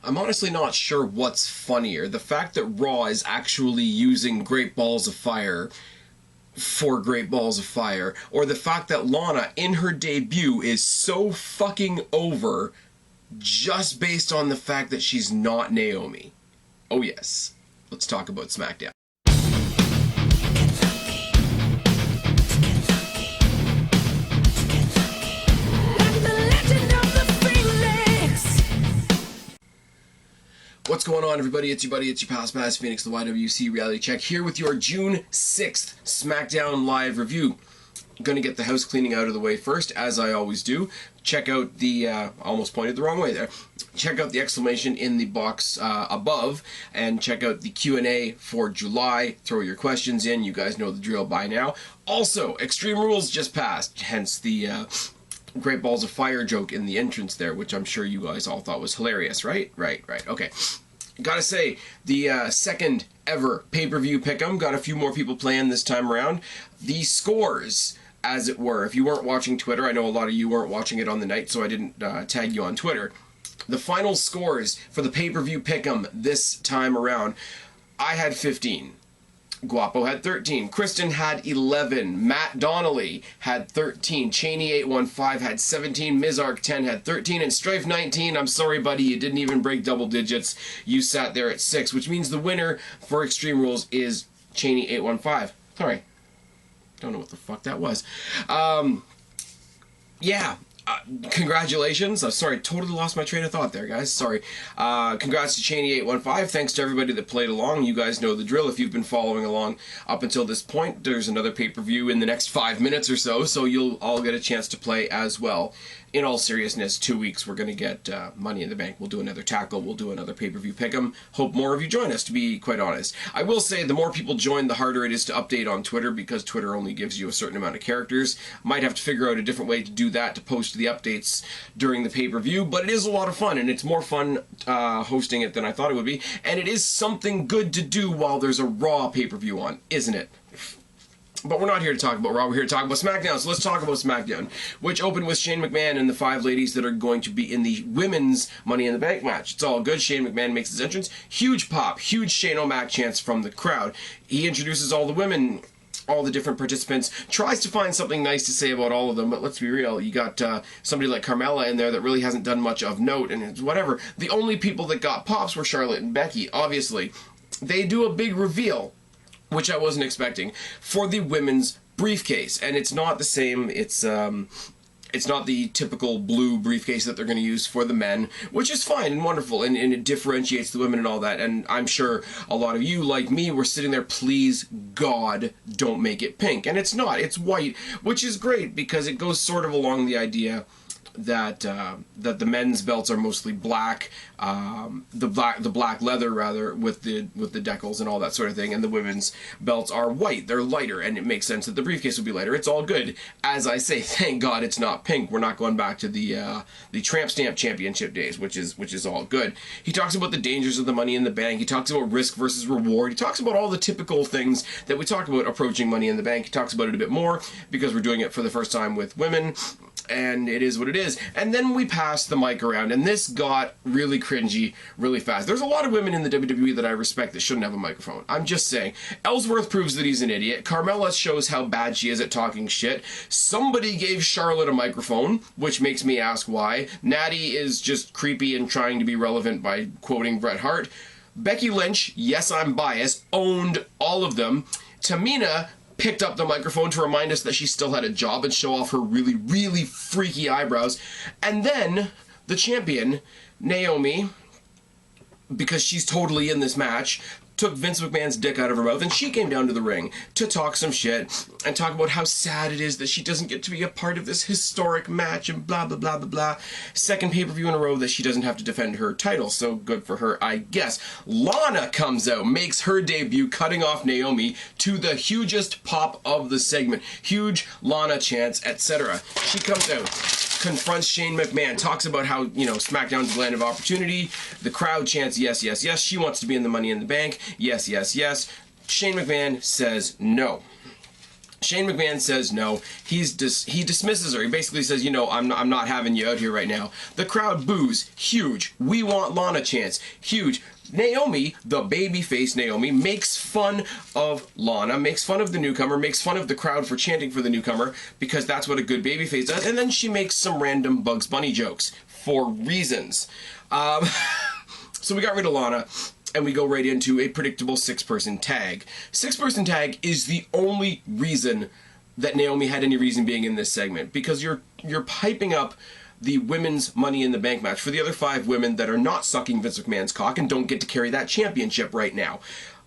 I'm honestly not sure what's funnier. The fact that Raw is actually using Great Balls of Fire for Great Balls of Fire, or the fact that Lana, in her debut, is so fucking over just based on the fact that she's not Naomi. Oh yes, let's talk about SmackDown. What's going on, everybody? It's your buddy, it's your pal, Smash Phoenix, the YWC Reality Check, here with your June 6th SmackDown Live review. I'm going to get the house cleaning out of the way first, as I always do. Check out the, almost pointed the wrong way there. Check out the exclamation in the box above, and check out the Q&A for July. Throw your questions in, you guys know the drill by now. Also, Extreme Rules just passed, hence the Great Balls of Fire joke in the entrance there, which I'm sure you guys all thought was hilarious, right? Right. Okay. Gotta say, the second ever pay-per-view pick'em, got a few more people playing this time around. The scores, as it were, if you weren't watching Twitter, I know a lot of you weren't watching it on the night, so I didn't tag you on Twitter. The final scores for the pay-per-view pick'em this time around, I had 15. Guapo had 13. Kristen had 11. Matt Donnelly had 13. Cheney815 had 17. Mizark 10 had 13. And Strife 19, I'm sorry, buddy, you didn't even break double digits. You sat there at 6, which means the winner for Extreme Rules is Cheney815. Sorry. Don't know what the fuck that was. Yeah. Congratulations. Sorry, totally lost my train of thought there, guys. Sorry. Congrats to Cheney815. Thanks to everybody that played along. You guys know the drill. If you've been following along up until this point, there's another pay-per-view in the next 5 minutes or so, so you'll all get a chance to play as well. In all seriousness, 2 weeks we're going to get Money in the Bank. We'll do another tackle. We'll do another pay-per-view pick'em. Hope more of you join us, to be quite honest. I will say the more people join, the harder it is to update on Twitter, because Twitter only gives you a certain amount of characters. Might have to figure out a different way to do that, to post the updates during the pay-per-view, but it is a lot of fun, and it's more fun hosting it than I thought it would be, and it is something good to do while there's a Raw pay-per-view on, isn't it? But we're not here to talk about Raw, we're here to talk about SmackDown. So let's talk about SmackDown, which opened with Shane McMahon and the 5 ladies that are going to be in the women's Money in the Bank match. It's all good. Shane McMahon makes his entrance. Huge pop, huge Shane O'Mac chants from the crowd. He introduces all the women, all the different participants, tries to find something nice to say about all of them, but let's be real, you got somebody like Carmella in there that really hasn't done much of note, and it's whatever. The only people that got pops were Charlotte and Becky, obviously. They do a big reveal, which I wasn't expecting, for the women's briefcase. And it's not the same, it's not the typical blue briefcase that they're going to use for the men, which is fine and wonderful, and it differentiates the women and all that. And I'm sure a lot of you, like me, were sitting there, please God, don't make it pink. And it's not, it's white, which is great, because it goes sort of along the idea that that the men's belts are mostly black, the black leather rather, with the decals and all that sort of thing, and the women's belts are white. They're lighter, and it makes sense that the briefcase would be lighter. It's all good. As I say, thank God it's not pink. We're not going back to the Tramp Stamp Championship days, which is all good. He talks about the dangers of the Money in the Bank. He talks about risk versus reward. He talks about all the typical things that we talk about approaching Money in the Bank. He talks about it a bit more because we're doing it for the first time with women, and it is what it is. And then we passed the mic around, and this got really cringy really fast. There's a lot of women in the WWE that I respect that shouldn't have a microphone. I'm just saying. Ellsworth proves that he's an idiot. Carmella shows how bad she is at talking shit. Somebody gave Charlotte a microphone, which makes me ask why. Natty is just creepy and trying to be relevant by quoting Bret Hart. Becky Lynch, yes, I'm biased, owned all of them. Tamina picked up the microphone to remind us that she still had a job and show off her really, really freaky eyebrows. And then the champion, Naomi, because she's totally in this match, took Vince McMahon's dick out of her mouth, and she came down to the ring to talk some shit and talk about how sad it is that she doesn't get to be a part of this historic match and blah, blah, blah, blah, blah. Second pay-per-view in a row that she doesn't have to defend her title, so good for her, I guess. Lana comes out, makes her debut, cutting off Naomi to the hugest pop of the segment. Huge Lana chants, etc. She comes out, confronts Shane McMahon, talks about how, you know, SmackDown's a land of opportunity. The crowd chants yes, yes, yes. She wants to be in the Money in the Bank. Yes, yes, yes. Shane McMahon says no. Shane McMahon says no. He dismisses her. He basically says, you know, I'm not having you out here right now. The crowd boos. Huge. We want Lana chants. Huge. Naomi, the babyface Naomi, makes fun of Lana, makes fun of the newcomer, makes fun of the crowd for chanting for the newcomer, because that's what a good babyface does, and then she makes some random Bugs Bunny jokes for reasons. So we got rid of Lana, and we go right into a predictable six-person tag. Six-person tag is the only reason that Naomi had any reason being in this segment, because you're piping up the women's Money in the Bank match for the other 5 women that are not sucking Vince McMahon's cock and don't get to carry that championship right now.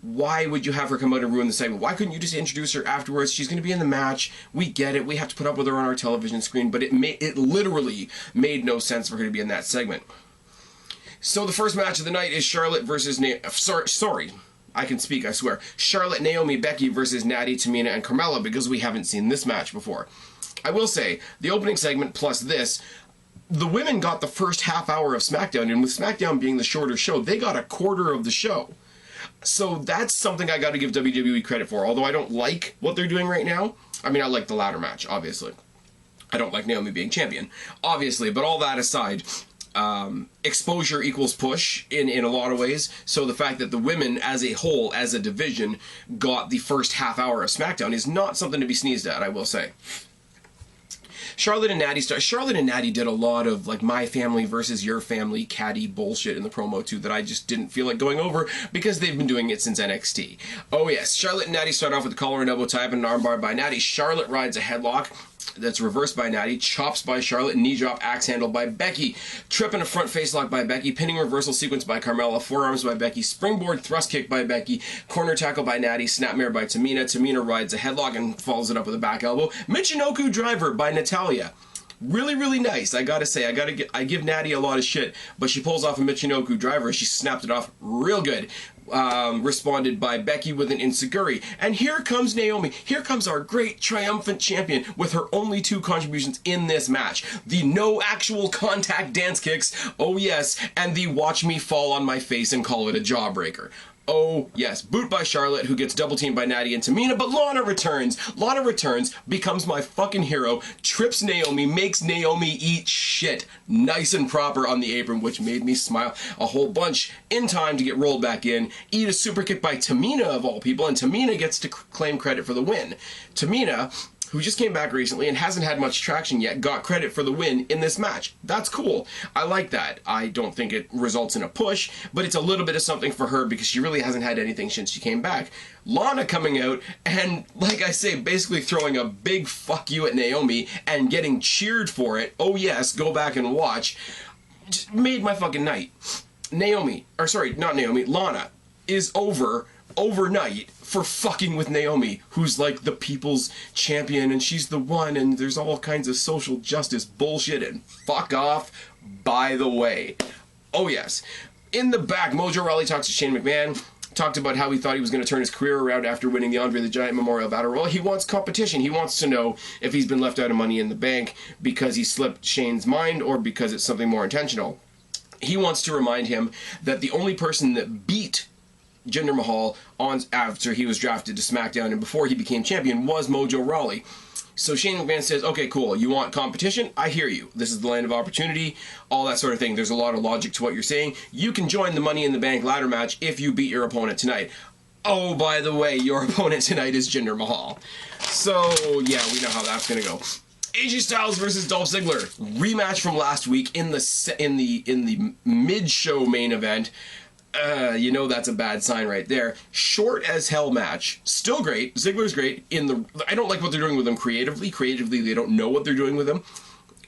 Why would you have her come out and ruin the segment? Why couldn't you just introduce her afterwards? She's going to be in the match. We get it. We have to put up with her on our television screen, but it literally made no sense for her to be in that segment. So the first match of the night is Charlotte versus sorry, I can speak, I swear. Charlotte, Naomi, Becky versus Natty, Tamina, and Carmella, because we haven't seen this match before. I will say, the opening segment plus this, the women got the first half hour of SmackDown, and with SmackDown being the shorter show, they got a quarter of the show. So that's something I got to give WWE credit for, although I don't like what they're doing right now. I mean, I like the ladder match, obviously. I don't like Naomi being champion, obviously, but all that aside, exposure equals push in a lot of ways. So the fact that the women as a whole, as a division, got the first half hour of SmackDown is not something to be sneezed at, I will say. Charlotte and Natty did a lot of like my family versus your family catty bullshit in the promo too that I just didn't feel like going over because they've been doing it since NXT. Oh yes, Charlotte and Natty start off with the collar and elbow tie up and an armbar by Natty. Charlotte rides a headlock that's reversed by Natty, chops by Charlotte, knee drop, axe handle by Becky, trip and a front face lock by Becky, pinning reversal sequence by Carmella, forearms by Becky, springboard thrust kick by Becky, corner tackle by Natty, snapmare by Tamina. Tamina rides a headlock and follows it up with a back elbow. Michinoku driver by Natalya. Really, really nice, I gotta say. I give Natty a lot of shit, but she pulls off a Michinoku driver. She snapped it off real good. Responded by Becky with an enziguri. And here comes Naomi. Here comes our great triumphant champion with her only 2 contributions in this match. The no actual contact dance kicks, oh yes, and the watch me fall on my face and call it a jawbreaker. Oh, yes. Boot by Charlotte, who gets double teamed by Natty and Tamina, but Lana returns. Lana returns, becomes my fucking hero, trips Naomi, makes Naomi eat shit. Nice and proper on the apron, which made me smile a whole bunch in time to get rolled back in. Eat a super kick by Tamina, of all people, and Tamina gets to claim credit for the win. Tamina, who just came back recently and hasn't had much traction yet, got credit for the win in this match. That's cool. I like that. I don't think it results in a push, but it's a little bit of something for her because she really hasn't had anything since she came back. Lana coming out and, like I say, basically throwing a big fuck you at Naomi and getting cheered for it. Oh yes, go back and watch. Just made my fucking night. Lana is overnight for fucking with Naomi, who's like the people's champion and she's the one and there's all kinds of social justice bullshit and fuck off, by the way. Oh yes. In the back, Mojo Rawley talks to Shane McMahon, talked about how he thought he was going to turn his career around after winning the Andre the Giant Memorial Battle Royal. He wants competition. He wants to know if he's been left out of Money in the Bank because he slipped Shane's mind or because it's something more intentional. He wants to remind him that the only person that beat Jinder Mahal after he was drafted to SmackDown and before he became champion was Mojo Rawley. So Shane McMahon says, okay, cool, you want competition? I hear you. This is the land of opportunity, all that sort of thing. There's a lot of logic to what you're saying. You can join the Money in the Bank ladder match if you beat your opponent tonight. Oh, by the way, your opponent tonight is Jinder Mahal. So, yeah, we know how that's going to go. AJ Styles versus Dolph Ziggler. Rematch from last week in the mid-show main event. You know that's a bad sign right there. Short as hell match. Still great. Ziggler's great. I don't like what they're doing with him creatively. Creatively, they don't know what they're doing with him.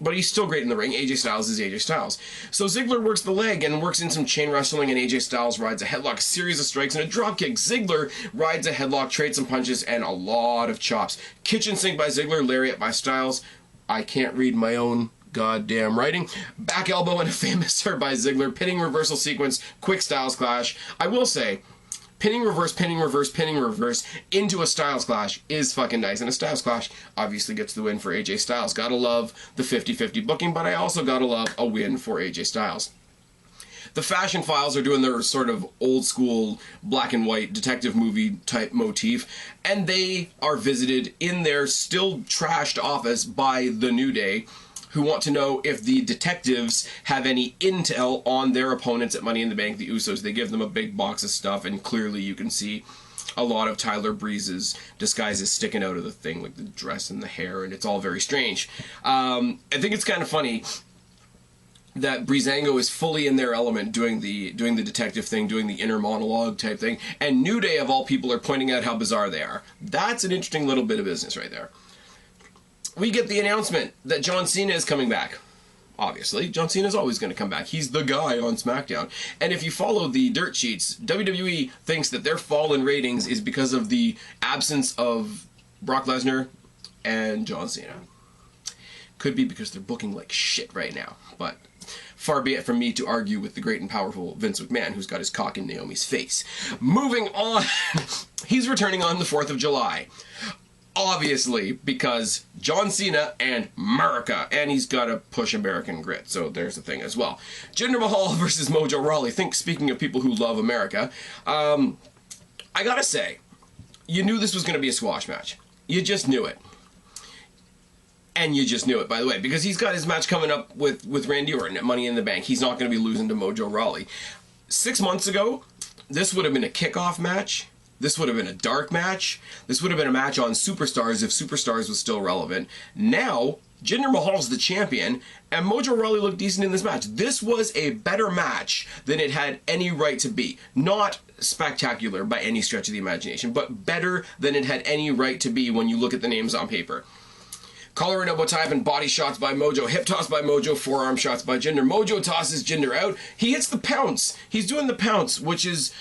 But he's still great in the ring. AJ Styles is AJ Styles. So Ziggler works the leg and works in some chain wrestling, and AJ Styles rides a headlock, series of strikes, and a dropkick. Ziggler rides a headlock, trades some punches, and a lot of chops. Kitchen sink by Ziggler, lariat by Styles. I can't read my own goddamn writing. Back elbow and a famous serve by Ziggler. Pinning reversal sequence, quick Styles clash. I will say, pinning reverse, pinning reverse, pinning reverse into a Styles clash is fucking nice. And a Styles clash obviously gets the win for AJ Styles. Gotta love the 50-50 booking, but I also gotta love a win for AJ Styles. The Fashion Files are doing their sort of old school black and white detective movie type motif, and they are visited in their still trashed office by the New Day, who want to know if the detectives have any intel on their opponents at Money in the Bank, the Usos. They give them a big box of stuff, and clearly you can see a lot of Tyler Breeze's disguises sticking out of the thing, like the dress and the hair, and it's all very strange. I think it's kind of funny that Breezango is fully in their element doing the detective thing, doing the inner monologue type thing, and New Day, of all people, are pointing out how bizarre they are. That's an interesting little bit of business right there. We get the announcement that John Cena is coming back. Obviously, John Cena is always going to come back. He's the guy on SmackDown. And if you follow the dirt sheets, WWE thinks that their fall in ratings is because of the absence of Brock Lesnar and John Cena. Could be because they're booking like shit right now, but far be it from me to argue with the great and powerful Vince McMahon, who's got his cock in Naomi's face. Moving on, he's returning on the 4th of July. Obviously, because John Cena and America, and he's got to push American grit, so there's the thing as well. Jinder Mahal versus Mojo Rawley. Speaking of people who love America, I gotta say, you knew this was going to be a squash match. You just knew it. And you just knew it, by the way, because he's got his match coming up with Randy Orton at Money in the Bank. He's not going to be losing to Mojo Rawley. 6 months ago, this would have been a kickoff match. This would have been a dark match. This would have been a match on Superstars if Superstars was still relevant. Now, Jinder Mahal's the champion, and Mojo Rawley looked decent in this match. This was a better match than it had any right to be. Not spectacular by any stretch of the imagination, but better than it had any right to be when you look at the names on paper. Collar and elbow tie and body shots by Mojo. Hip toss by Mojo. Forearm shots by Jinder. Mojo tosses Jinder out. He hits the pounce. He's doing the pounce, which is...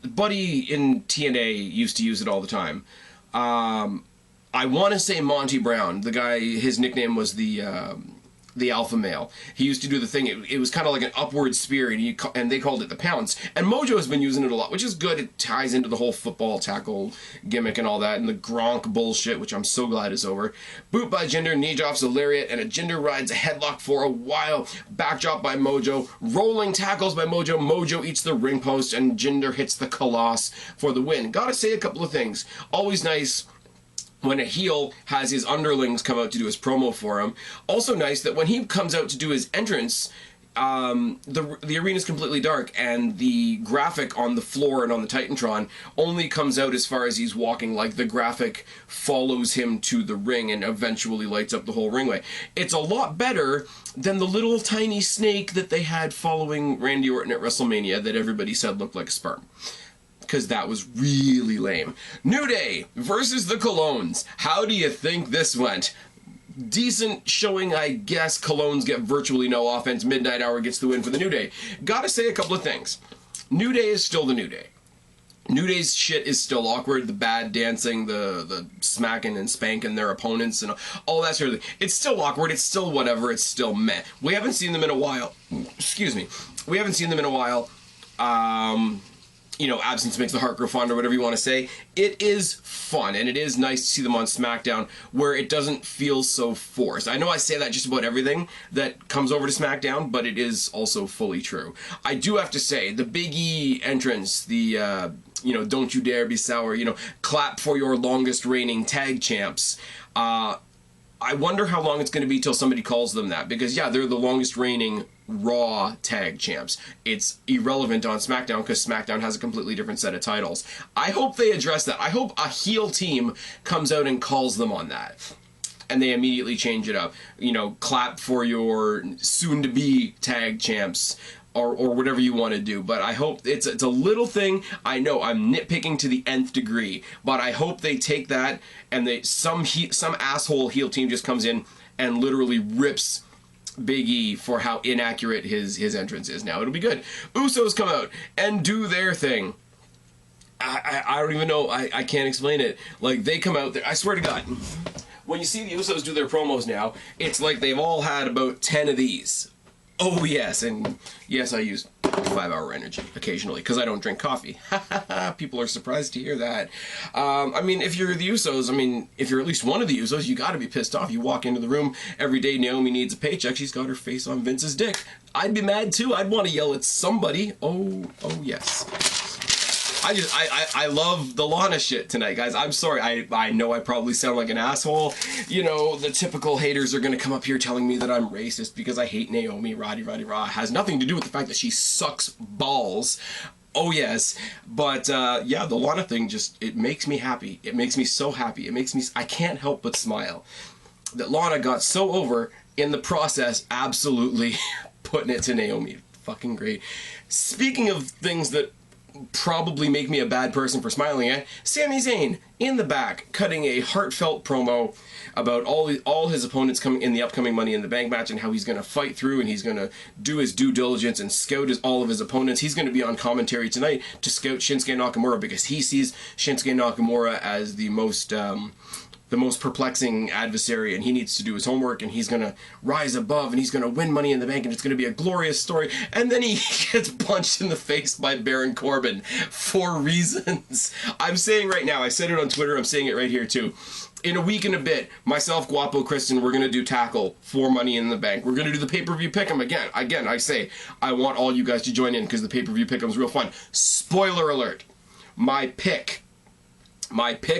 Buddy in TNA used to use it all the time. I want to say Monty Brown, the guy, his nickname was the alpha male. He used to do the thing, it was kind of like an upward spear, and they called it the pounce. And Mojo has been using it a lot, which is good. It ties into the whole football tackle gimmick and all that, and the Gronk bullshit, which I'm so glad is over. Boot by Jinder, knee drops a lariat, and a Jinder rides a headlock for a while. Backdrop by Mojo, rolling tackles by Mojo. Mojo eats the ring post, and Jinder hits the Colossus for the win. Gotta say a couple of things. Always nice when a heel has his underlings come out to do his promo for him. Also nice that when he comes out to do his entrance, the arena is completely dark, and the graphic on the floor and on the Titantron only comes out as far as he's walking. Like, the graphic follows him to the ring and eventually lights up the whole ringway. It's a lot better than the little tiny snake that they had following Randy Orton at WrestleMania that everybody said looked like sperm, because that was really lame. New Day versus the Colognes. How do you think this went? Decent showing, I guess. Colognes get virtually no offense. Midnight Hour gets the win for the New Day. Gotta say a couple of things. New Day is still the New Day. New Day's shit is still awkward. The bad dancing, the smacking and spanking their opponents, and all that sort of thing. It's still awkward. It's still whatever. It's still meh. We haven't seen them in a while. Excuse me. We haven't seen them in a while. You know, absence makes the heart grow fonder, whatever you want to say. It is fun, and it is nice to see them on SmackDown where it doesn't feel so forced. I know I say that just about everything that comes over to SmackDown, but it is also fully true. I do have to say, the Big E entrance, the, you know, don't you dare be sour, you know, clap for your longest reigning tag champs, I wonder how long it's going to be till somebody calls them that, because yeah, they're the longest reigning Raw tag champs. It's irrelevant on SmackDown because SmackDown has a completely different set of titles. I hope they address that. I hope a heel team comes out and calls them on that, and they immediately change it up. You know, clap for your soon-to-be tag champs, or whatever you want to do. But I hope it's a little thing. I know I'm nitpicking to the nth degree, but I hope they take that and some asshole heel team just comes in and literally rips Big E for how inaccurate his entrance is. Now it'll be good. Usos come out and do their thing. I don't even know. I can't explain it. Like, they come out there. I swear to God, when you see the Usos do their promos now, it's like they've all had about 10 of these. Oh yes, and yes, I use 5-hour energy occasionally because I don't drink coffee. People are surprised to hear that. I mean, if you're the Usos, I mean, if you're at least one of the Usos, you got to be pissed off. You walk into the room every day, Naomi needs a paycheck, she's got her face on Vince's dick. I'd be mad too. I'd want to yell at somebody. Oh yes. I love the Lana shit tonight, guys. I'm sorry. I know I probably sound like an asshole. You know, the typical haters are gonna come up here telling me that I'm racist because I hate Naomi. Rah. It has nothing to do with the fact that she sucks balls. Oh yes, but yeah, the Lana thing just, it makes me happy. It makes me so happy. It makes me, I can't help but smile that Lana got so over in the process, absolutely putting it to Naomi. Fucking great. Speaking of things that probably make me a bad person for smiling at, Sami Zayn in the back cutting a heartfelt promo about all his opponents coming in the upcoming Money in the Bank match and how he's going to fight through and he's going to do his due diligence and scout all of his opponents. He's going to be on commentary tonight to scout Shinsuke Nakamura because he sees Shinsuke Nakamura as the most perplexing adversary, and he needs to do his homework, and he's gonna rise above, and he's gonna win Money in the Bank, and it's gonna be a glorious story. And then he gets punched in the face by Baron Corbin for reasons. I'm saying right now, I said it on Twitter, I'm saying it right here too. In a week and a bit, myself, Guapo, Kristen, we're gonna do Tackle for Money in the Bank. We're gonna do the pay-per-view pick'em again. Again, I say, I want all you guys to join in because the pay-per-view pick'em's real fun. Spoiler alert, my pick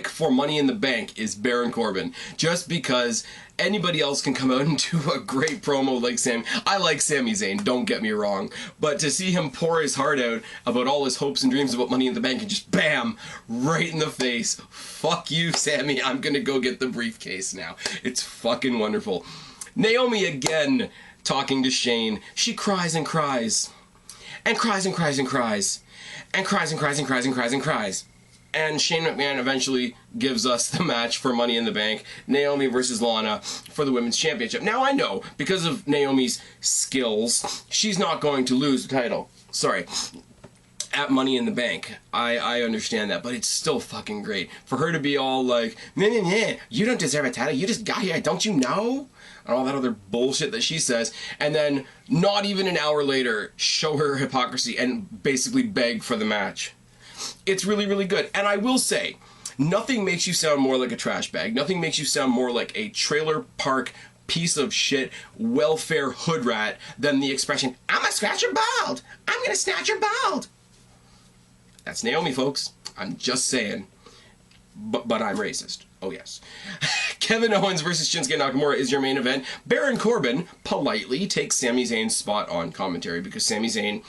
for Money in the Bank is Baron Corbin, just because anybody else can come out and do a great promo like Sam. I like Sami Zayn, don't get me wrong, but to see him pour his heart out about all his hopes and dreams about Money in the Bank and just BAM! Right in the face. Fuck you, Sammy, I'm gonna go get the briefcase now. It's fucking wonderful. Naomi again talking to Shane. She cries and cries. And cries and cries and cries. And cries and cries and cries and cries and cries. And Shane McMahon eventually gives us the match for Money in the Bank, Naomi versus Lana for the Women's Championship. Now I know, because of Naomi's skills, she's not going to lose the title. Sorry. At Money in the Bank. I understand that, but it's still fucking great. For her to be all like, nah, you don't deserve a title, you just got here, don't you know? And all that other bullshit that she says, and then not even an hour later, show her hypocrisy and basically beg for the match. It's really, really good. And I will say, nothing makes you sound more like a trash bag. Nothing makes you sound more like a trailer park piece of shit welfare hood rat than the expression, I'm gonna scratch your bald. I'm gonna snatch your bald. That's Naomi, folks. I'm just saying. But I'm racist. Oh, yes. Kevin Owens versus Shinsuke Nakamura is your main event. Baron Corbin politely takes Sami Zayn's spot on commentary because Sami Zayn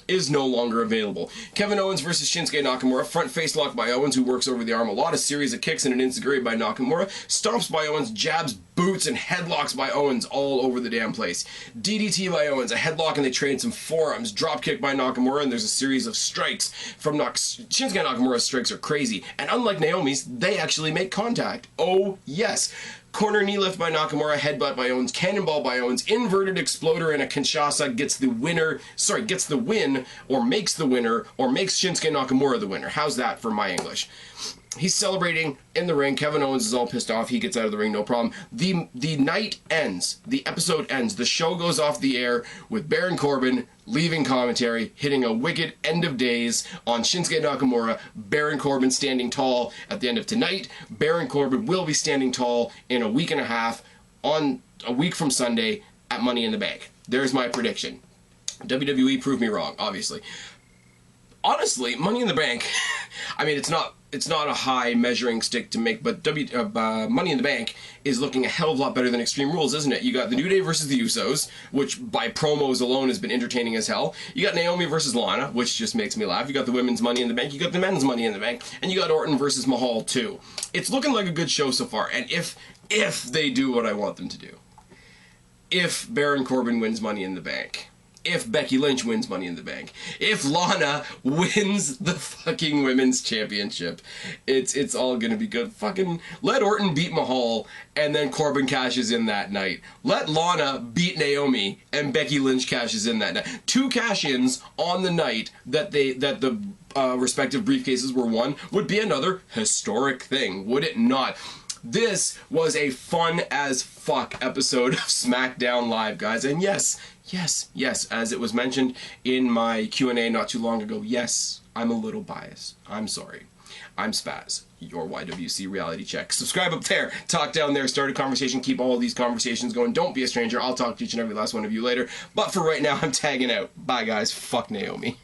is no longer available. Kevin Owens versus Shinsuke Nakamura, front face lock by Owens, who works over the arm a lot, a series of kicks and an enziguri by Nakamura, stomps by Owens, jabs, boots, and headlocks by Owens all over the damn place. DDT by Owens, a headlock, and they trade some forearms, drop kick by Nakamura, and there's a series of strikes from Shinsuke Nakamura's strikes are crazy, and unlike Naomi's, they actually make contact. Oh yes. Corner knee lift by Nakamura, headbutt by Owens, cannonball by Owens, inverted exploder and a Kinshasa gets the win, or makes the winner, or makes Shinsuke Nakamura the winner. How's that for my English? He's celebrating in the ring. Kevin Owens is all pissed off. He gets out of the ring, no problem. The night ends. The episode ends. The show goes off the air with Baron Corbin leaving commentary, hitting a wicked end of days on Shinsuke Nakamura. Baron Corbin standing tall at the end of tonight. Baron Corbin will be standing tall in a week and a half, on a week from Sunday, at Money in the Bank. There's my prediction. WWE proved me wrong, obviously. Honestly, Money in the Bank, I mean, it's not a high measuring stick to make, but Money in the Bank is looking a hell of a lot better than Extreme Rules, isn't it? You got the New Day versus the Usos, which by promos alone has been entertaining as hell. You got Naomi versus Lana, which just makes me laugh. You got the women's Money in the Bank. You got the men's Money in the Bank. And you got Orton versus Mahal, too. It's looking like a good show so far. And if they do what I want them to do, if Baron Corbin wins Money in the Bank, if Becky Lynch wins Money in the Bank, if Lana wins the fucking women's championship, it's all gonna be good. Fucking let Orton beat Mahal and then Corbin cashes in that night. Let Lana beat Naomi and Becky Lynch cashes in that night. 2 cash-ins on the night that the respective briefcases were won would be another historic thing, would it not? This was a fun as fuck episode of SmackDown Live, guys, and yes, Yes, as it was mentioned in my Q&A not too long ago, yes, I'm a little biased. I'm sorry. I'm Spaz, your YWC Reality Check. Subscribe up there, talk down there, start a conversation, keep all of these conversations going. Don't be a stranger. I'll talk to each and every last one of you later. But for right now, I'm tagging out. Bye, guys. Fuck Naomi.